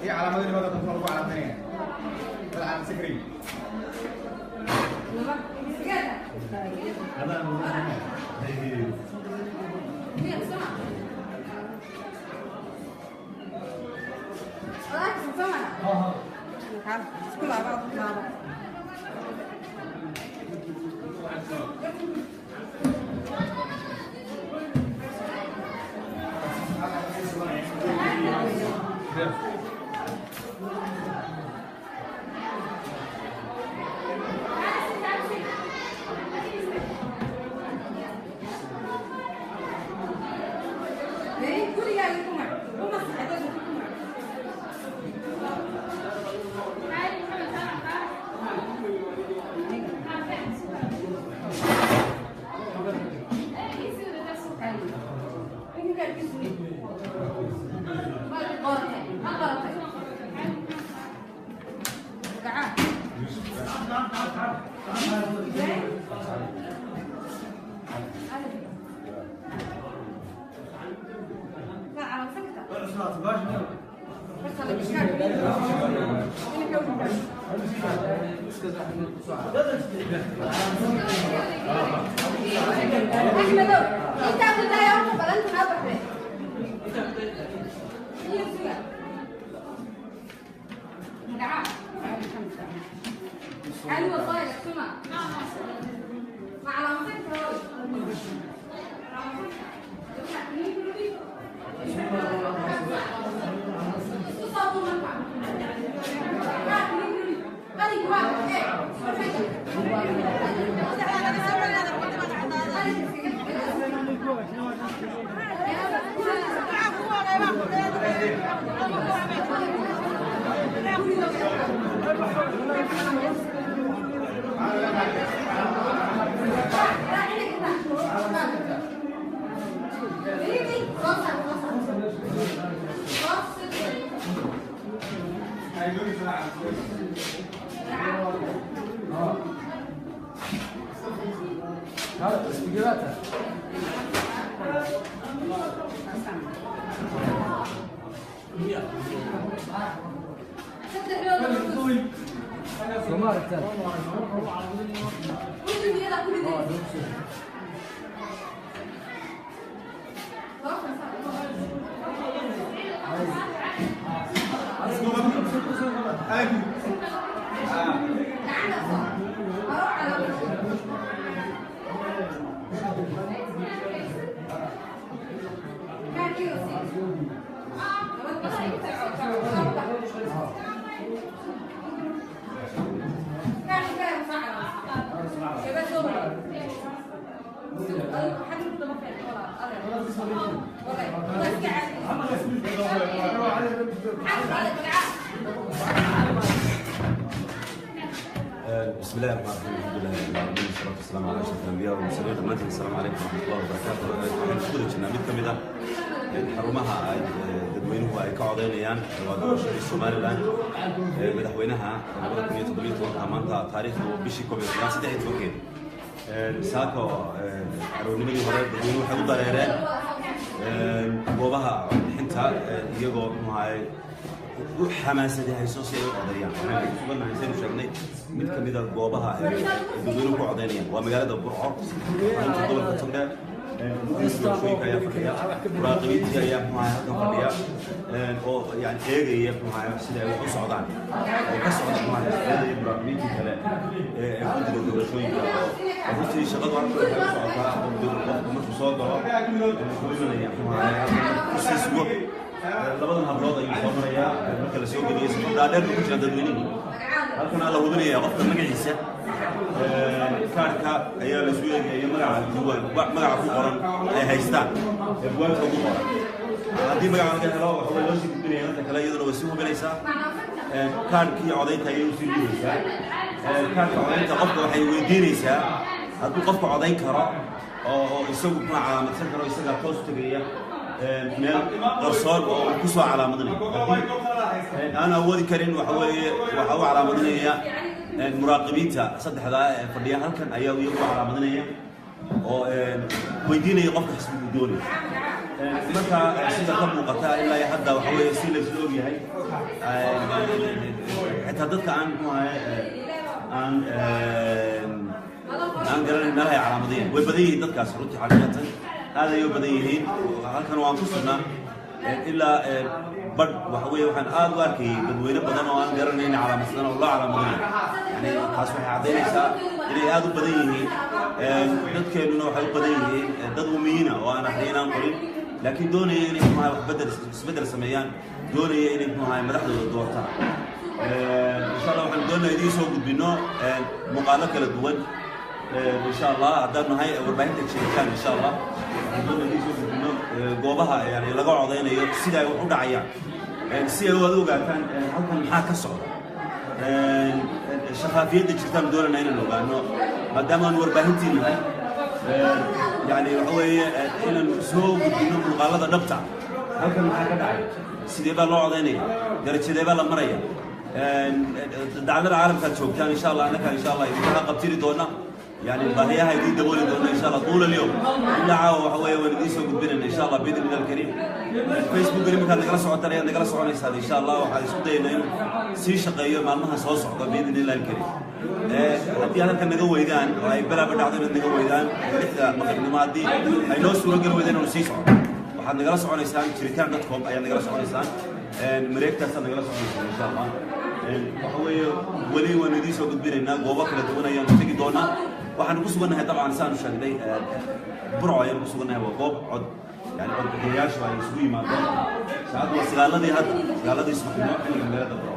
إيه علامة اللي بدأت تطلقوا على ثانية؟ على سكرين. هذا بسم الله الرحمن الرحيم الحمد لله رب العالمين والصلاه والسلام على اشرف الانبياء والمرسلين دمانتين السلام عليكم ورحمه الله وبركاته waxaan ku jirnaa mid kamid ah xarumaha ay dadweynuhu ay ka codeynayaan waa doorashadii Soomaaliland madaxweynaha 2017 maanta taariikhdu bishii 13 saako xarunimadii hore dadweynuhu waxay u dareereen goobaha bixinta iyagoo muhaay xamaasadii hayso si ay u codeeyaan waxaan ku sugannahay saynu sheegnay mid ka mid ah goobaha dadweynuhu ku codeynayaan waa magaalada Burco xarunta gobolka Togdheer doorashooyinka ayaa fadhiya muraaqibiintii ayaa muhaay halkan fadhiya oo yani eegaya muhaay sida ay u socdaan oo ka socda muhaay muraaqibiintii kale guddiga doorashooyinka runtii shaqadu halkan waxay u socotaa qofku markuu soo galo wuxuu imanaya muhaay sii sugo labadan hablood ayuu soo marayaa marka la soo geliyo safar dheer ku jira dadweynuhu halkan la hubinayaa qofka magaciisa kaarka ayaa la soo eegaya magaca ku qoran ay haystaan buugaagta ugu qoran haddii magaca laga helo waxa loo sii gudbinaya inta kale iyaduna way sii hubinaysaa kaarkii codaynta ayay sii gudbinaysaa kaarka codaynta qofka waxay weydiinaysaa hadduu qofka codayn karo oo isagu kuna calaamadsan karo isaga toos tagaya meel qarsoon oo ku soo calaamadinaya aan awoodi karin waxa weeye waxa uu calaamadinaya muraaqibiinta saddexda ee fadhiya halkan ayaa iyagu calaamadinaya oo weydiinaya qofka xisbiga doonaya marka sida ka muuqata ilaa hadda waxa weeye si la isla ogyahay xitaa dadka aan garanay meelaha ay calaamadiyeen way badan yihiin dadkaas runtii xaqiiqatan aad ayay u badan yihiin halkan waan ku sugnaa ilaa badh waxa weeye waxaan aad u arkayay dadweyne badan oo aan garanayn calaamadsan oo loo calaamadinayo yani taas waxay caddaynaysaa inay aad u badan yihiin dadkeennuna waxay u badan yihiin dad umiyiina oo aan akhriyin aan qorin laakiin doonaya inay isbeddel sameeyaan doonaya inay madaxdooda doortaan insha allah waxaan doonaa idiin soo gudbino muuqaalo kala duwan insha allah haddaan nahay warbaahinta sheegitaan insha allah waxaan doonaa idiin soo gudbino goobaha yani laga codeynayo sida ay wax u dhacayaan si ay wada ogaataan halkan maxaa ka socda shafaafiyadda jirtaan doonana inaan ogaano maadaama aan warbaahintii nahay يعني وحوي إن سوق بدون مقالة نبتة هكذا ما حكى سيدي بقى الله عظيني قريت سيدي بقى لمريا دعنا العالم كتشوف كان إن شاء الله أنا كان إن شاء الله إذا قبتيري دونا يعني بهيها يدي دولي دونا إن شاء الله طول اليوم إلا عاو وحوي وندي سوق بدنا إن شاء الله بإذن الله الكريم الفيسبوك اللي مكان نقرأ سعود ترى نقرأ سعود هذا إن شاء الله وحديث بدينا سي شقية مع المها صوص بإذن الله الكريم haddii halkan naga weydaan oo ay balaa badhacdo inaad naga weydaan lixda maqribnimaadii ay noo suuro gali weydaan oo sii socdo waxaad nagala soconaysaan jiritaan.com ayaad nagala soconaysaan mareegtaasaad nagala soconaysaan insha allah waxa weeye weli waan idiin soo gudbinaynaa goobo kala duwan ayaanu tegi doonaa waxaanu ku sugannahay dabcan saanu sheegnay burco ayaanu ku sugannahay waa goob cod yani codbixiyayaashu ay isugu yimaadeen saacaddu waa sagaaladii subaxnimo xilliga magaalada burco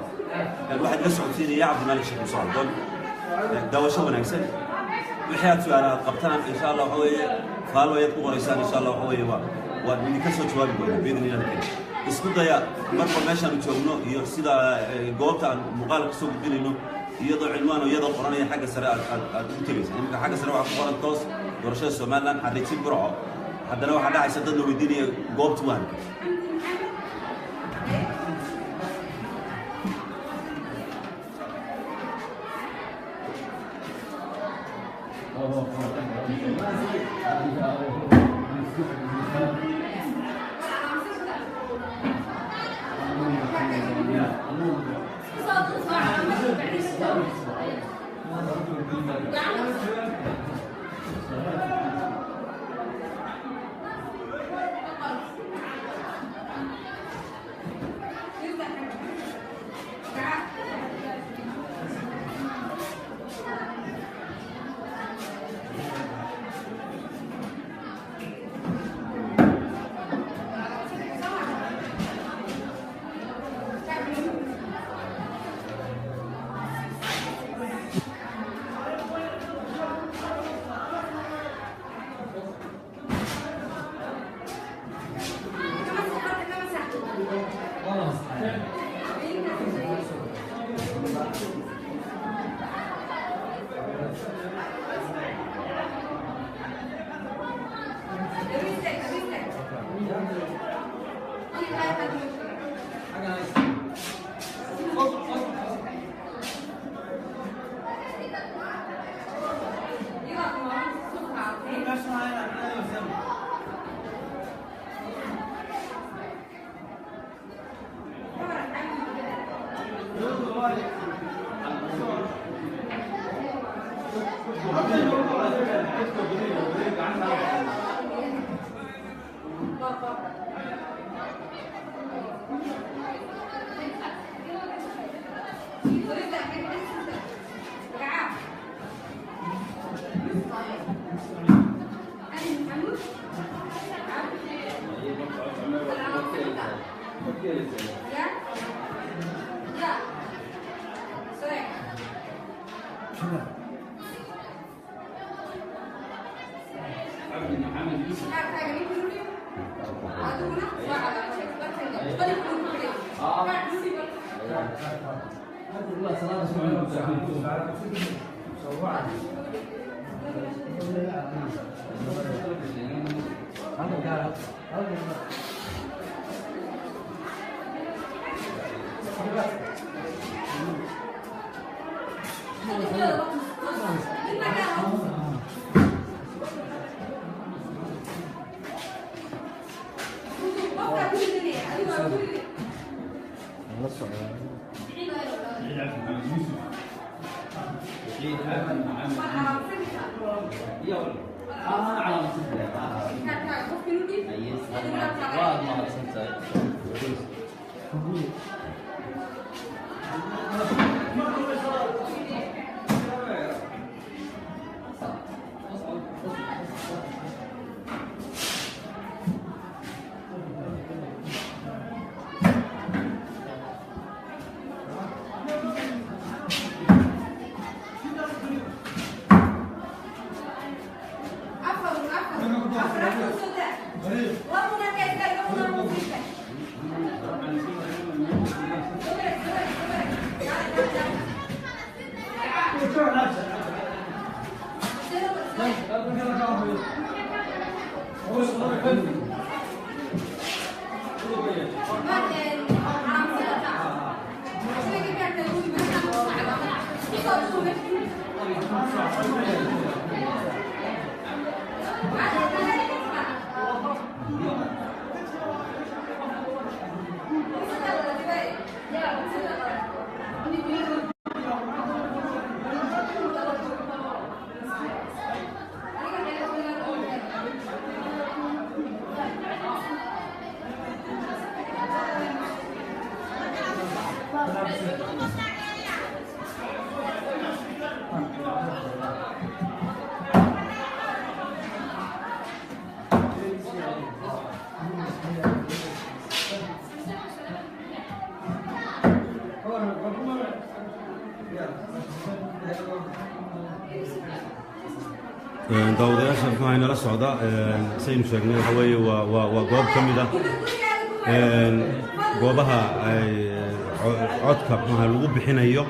waxaad la socodsiinaya cabdimalik sheekh muuse cabdoon daawasho wanaagsan wixii aad su'aalaha qabtaan insha allah waxa weeye faallo ayaad ku qoraysaan insha allah waxa weeye waa idinka soo jawaabi doonaa biidni illah alkarim isku daya marba meeshaanu joogno iyo sida goobta aan muuqaal ka soo gudbinayno iyadoo cilmaan oo iyadoo qoranaya xagga sare aad u tegaysa iminka xagga sare waxaa ku qoran toos doorashada somaliland xariijin burco haddana waxaa dhacaysa dad la weydiinaya goobta wahanka الله daawadayaasha waxaa inala socda saynu sheegnay waxa weeye waa goob ka mid ah goobaha codka lagu bixinayo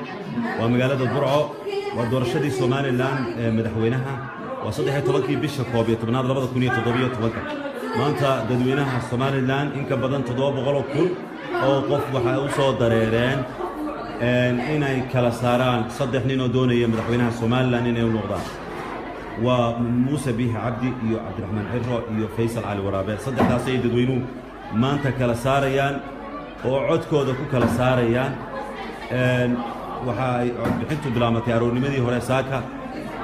waa magaalada Burco waa doorashadii Somaliland madaxweynaha waa 13kii bisha 11aad 2017 maanta dadweynaha Somaliland in ka badan 700,000 oo qof waxa u soo dareereen inay kala saaraan saddex nin oo doonaya madaxweynaha Somaliland inay u noqdaan وموسى بيه عبدي iyo Cabdiraxmaan Xirro iyo Faysal Ali Waraabe saddexdaas ay dadweynuhu maanta kala saarayaan oo codkooda ku kala saarayaan waxa ay bixintu bilaamatay aroornimadii hore saaka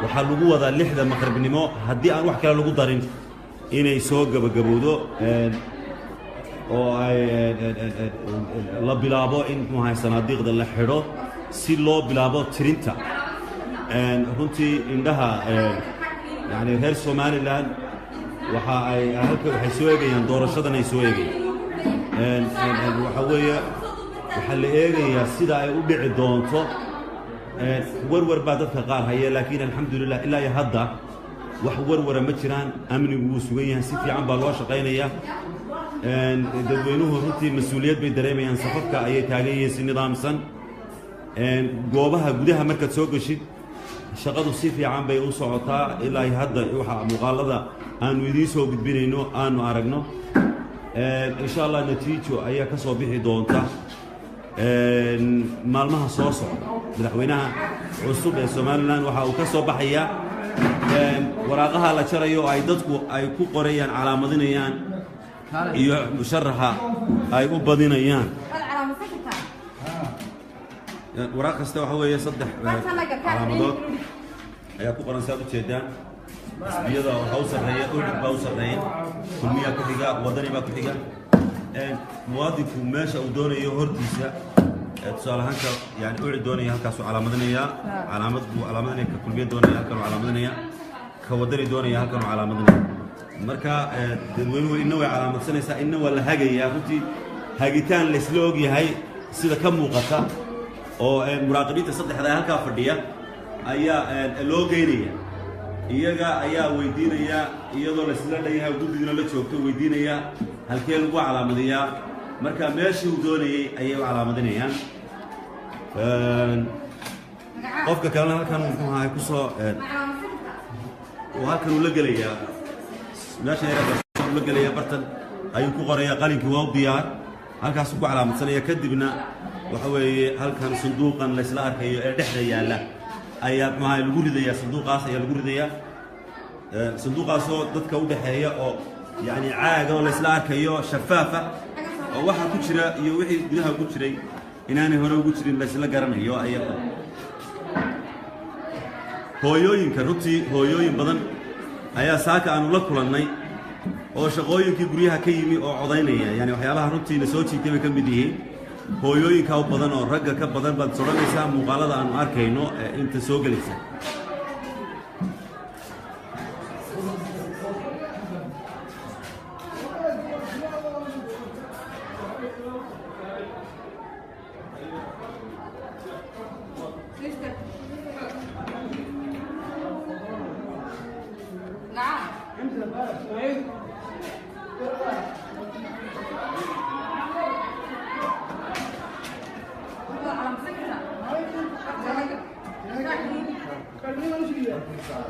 waxa lagu wadaa 6 maqribnimo haddii aan wax kale lagu darin inay soo gabagabowdo oo ay la bilaabo in muxuu sanaadiiqda la xidho si loo bilaabo tirinta runtii indhaha يعني هير سوماليلاند waxa ay halka waxay soo eegayaan doorashadan ay soo eegayaan waxa weeye waxa la eegayaa sida ay u dhici doonto warwar baa dadka qaar haya laakiin alxamdulillah ilaa iyo hadda wax warwara ma jiraan amnigu wuu sugan yahay si fiican baa loo shaqaynayaa dadweynuhu runtii mas'uuliyad bay dareemayaan safafka ayay taagan yihiin si nidaamsan goobaha gudaha markaad soo gashid shaqadu si fiican bay u socotaa ilaa hadda waxa muuqaalada aanu idiin soo gudbinayno aanu aragno insha Allah natiijo ayaa ka soo bixi doonta maalmaha soo socda madaxweynaha cusub ee Somaliland waxa uu ka soo baxaya waraaqaha la jarayo ay dadku ay ku qorayaan calaamadinayaan iyo musharaxa ay u badinayaan waraaq kasta waxa weeye saddex calaamadood ayaa ku qoran saad u jeedaan xisbiyada waxa u sarreeya urur baa u sarreeya kulmiya ku xiga wadani baa ku xiga muwaadinku meesha uu doonayo hortiisa tusaale ahaan yani urur doonaya halkaas uu calaamadinaya calaamad buu calaamadinaya ka kulmiya doonaya halkan uu calaamadinaya ka wadani doonaya halkan uu calaamadinaya marka dadweynuhu inna way calaamadsanaysaa inna waa la hagayaa runtii hagitaan la isla og yahay sida ka muuqata oo muraaqabiinta saddexda halka fadhiya ayaa loo geynaya iyaga ayaa weydiinaya iyadoo la isla dhayahay guddiguna la joogto weydiinaya halkee lagu calaamadiyaa marka meeshii uu doonayay ayay u calaamadinayaan qofka kalena halkan muxuu ahaa ku soo وهالكن ولا قليا ماشي ولا قليا برتن أيوكو قرية قالين كواو ديار هالكن سوق على مثلا يكذبنا وحوي هالكن صندوقا لسلا أركي دحدة يلا أيام ما الجوري ذي صندوق عاصي الجوري ذي صندوق عاصو ضد كودة هي أو يعني عاقة ولا سلا أركي شفافة واحد كشرة يوحي جنها كشرة إناني هنا كشرة لسلا قرن هي أيام هويين كروتي هويين بدن أيا ساك أنا ولا كلناي أو شقوين كبريها كيمي أو عضينية يعني وحيالها روتي نسوتي تبي كم بديه هويين كاو بدن أو رجع كبدن بعد صورة لسا مقالة عن أركينو أنت سوق لسا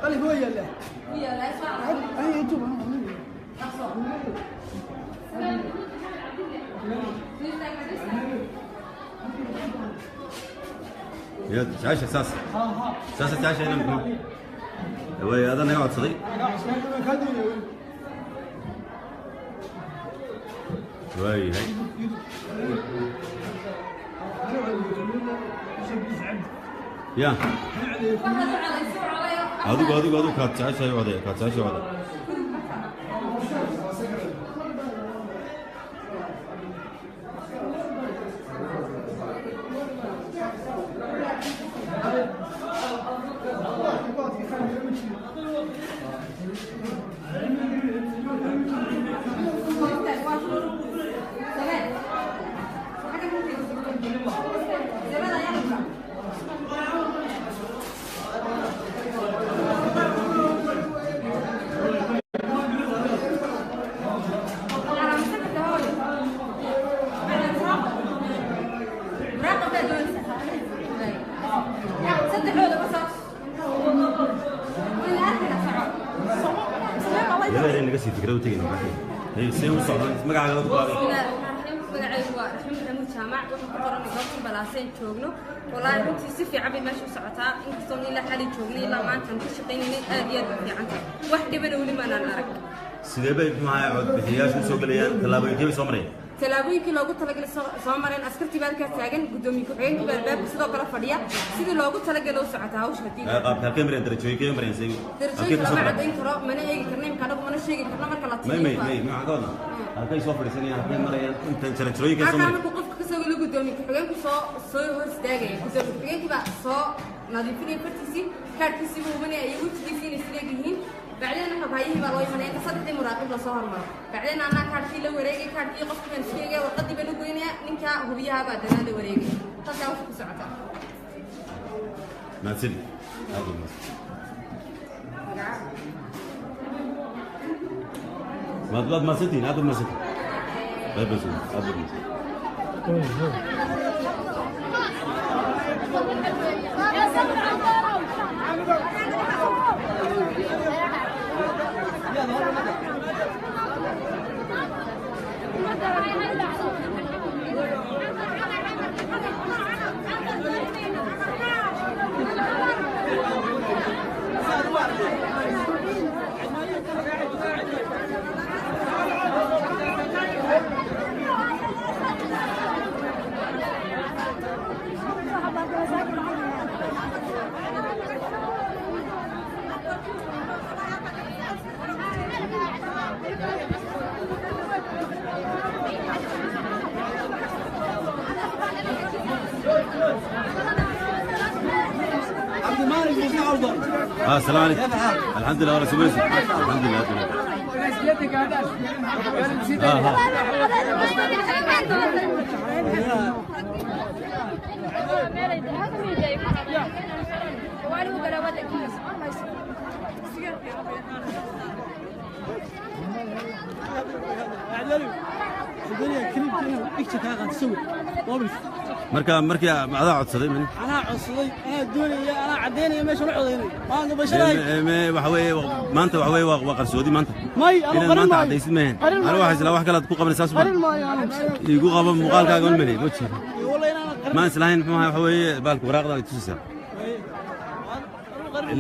قال هو يلا لا اي انتم يا تعيش أساس تعيش هنا مكان هو هذا اللي يقعد صديق وي هاي يا هذوك كاتعيش هاي وهذا كاتعيش وهذا لا اللي قصدي فكرة وتجي معك هي سيو صار اسمك على الضباب magacaygu waa raxmad maxamuud jaamac waxaan ku qoran goobta balaaseen joogno walahi runtii si fiican bay meesha u socotaa inkastoo ilaa xali joognay ilaa maanta aan ka shaqaynay aad iyo aad u fiican tahay wax dhibana weli ma aan arag sidee bay maxay cod bixiyaashu soo galayaan talaabooyinkii soo mareen talaabooyinkii loogu talagalay soo mareen askartii baa halkaas taagan gudoomiye ku-xigeenka baa albaabka sidoo kale fadhiya sidii loogu talagalay u socotaa hawsha hadii qaabka kamerada darajooyinkii mareen say darajooyinka lama cadayn karo mana eegi karno imka anagu mana sheegi karno marka la may ma caqabada halkay soo fadhiisanayaan halkay marayaan inta darajooyinka soo mareen marka qofka kasoo galo gudoomiye ku-xigeenku soo hor istaagaya gudoomiye ku-xigeenkii baa soo nadiifinaya fartiisii kaadhkiisii buu hubanaya ayay wejigiisii inay sileeg yihiin بعدين احنا بهايه بقى لو يمنى تصدق مراقب لصهر مره بعدين انا كارتي لو وريقي كارتي قف من شيغا وقدي بنو غينيا نينكا هوبيها بعد انا وريقي تساو في ساعه ما تسد هذا المس ما سدين هذا المس طيب بس هذا المس عبد المالك بن عوضة السلام عليكم الحمد لله رسول الله الحمد لله الدنيا كليب كلها اكتشف هذا تسوي markii adaa codsaday min أنا عصري أنا الدنيا أنا عدينا ماشي نعوديني ما أنا بشراي waxa weeye maanta waxa weeye waa qarsoodi maanta ماي أنا inaad maanta cadaysid meen ana waxa isla wax kale aad ku qabanaysaa subax قرن ماي أنا igu qabo muuqaalkaaga on melay ma jiro والله أنا قرن ما islahayn muxuu waxa weeye baalka waraaqda ay tusaysaa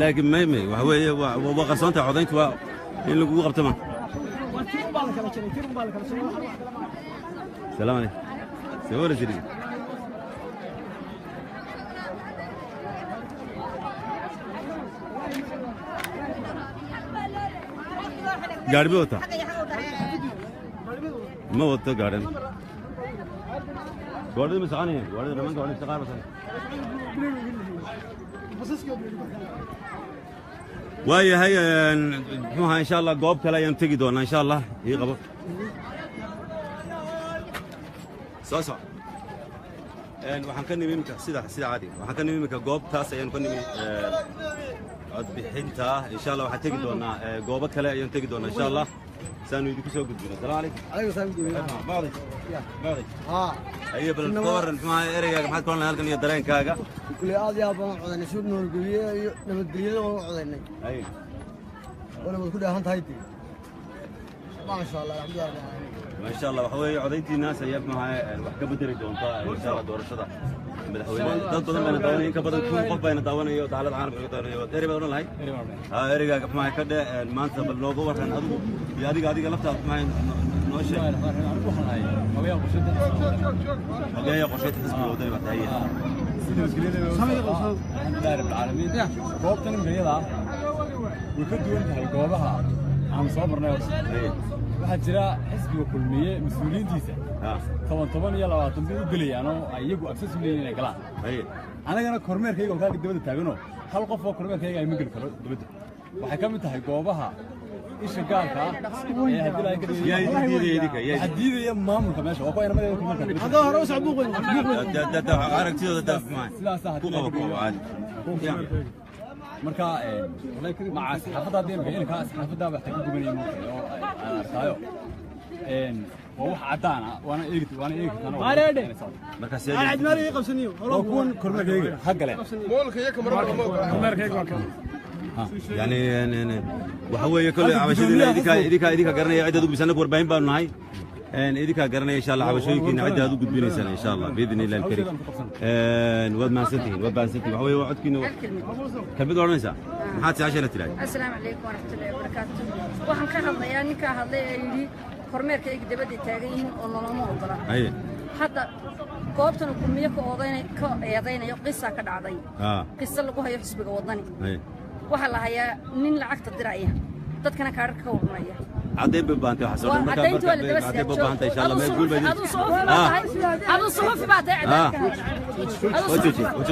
laakiin may waxa weeye waa qarsoonta codayntu waa in lagu qabto ma salaam alaykum sawir jiri gaari buu wataa ma wato gaadhan gaadhida ma saqanayeen gaadhida dhamaan gaadhida shaqaar basan waayahay muxuu ahaa insha allah goob kale ayaan tegi doonaa insha allah ii qabo soo soc waxaan ka nimi iminka sida caadiga waxaan ka nimi iminka goobtaas ayaan ka nimi codbixinta insha allah waxaan tegi doonaa goobo kale ayaan tegi doonaa insha allah saanu idinku soo gudbino assalaamu calaykum bacdi ayo bal ka waran muxuu ahaa ereygaaga maxaad ka odhan lahay halkan iyo dareenkaaga كل هذا يا بابا عدنا شو نورجيه نمدريه وعدنا أي ولا بتقول هانت هايتي ما شاء الله الحمد لله ما شاء الله waxaway codayntii naas ayaa maxay wax ka bedeli doontaa insha Allah doorashada madaxweynaha dad badan bana daawanayeen ka badan kun qof bayna daawanayo daalada caalamka ka daawanayo eri badan lahay erigaaga maxay ka dhee maanta bal looga waran adigu iyo adiga laftaada maxay noo sheeg hoggaamiyaha qorsheynta xisbiga wadani baa tahay الحمد لله رب العالمين goobtan imriyada way ka duwan tahay goobaha aan soo marnay waxa jira xisbiga kulmiye mas'uuliyiintiisa toban iyo 20 bii u galayaan oo iyagu access u leeyihiin galaan anagana kormeerkayga oo kaaga dibadda taagano hal qof oo kormeerkayga ay ma gali karo dibadda waxay ka mid tahay goobaha isha gaarka ee hadii maamulka meesha waa ku inamada kormeerka هذا هو روس عبوق aragtidooda daaf maxay sidaas ah ku qabo caadi marka maca saxaafadda deemka in ka saxaafadda wax ka duwanayeen oo aan arkaayo waa wax cadaan ah waana eegi marka أنا عاد مالي قبسنيو waa kuwan kormeerkayga ha galeen يعني waxa weeye kale cabashadiina idinka garanaya cid aad u gudbisana warbaahin baanu nahay idinka garanaya insha Allah cabashooyinkiina cid aad u gudbinaysaan insha Allah biidin ilaahi kareem wad maasantiin waxa weeye codkiina kamid oranaysa maxaad saashana tiray السلام عليكم ورحمة الله وبركاته waxaan ka hadlayaa ninka hadlay ee yiri kormeerkayga dibadda taagan yihiin oo noloma ogola hadda goobtan kulmiye ka eedaynayo qisa ka dhacday qisa lagu hayo xisbiga wadani waxa la hayaa nin lacagta diraya dadkana kaarka ka warnaya عدين ببانتي وحسن marka عدين ببانتي إن شاء الله ما يقول بدي. هذا صحفي بعد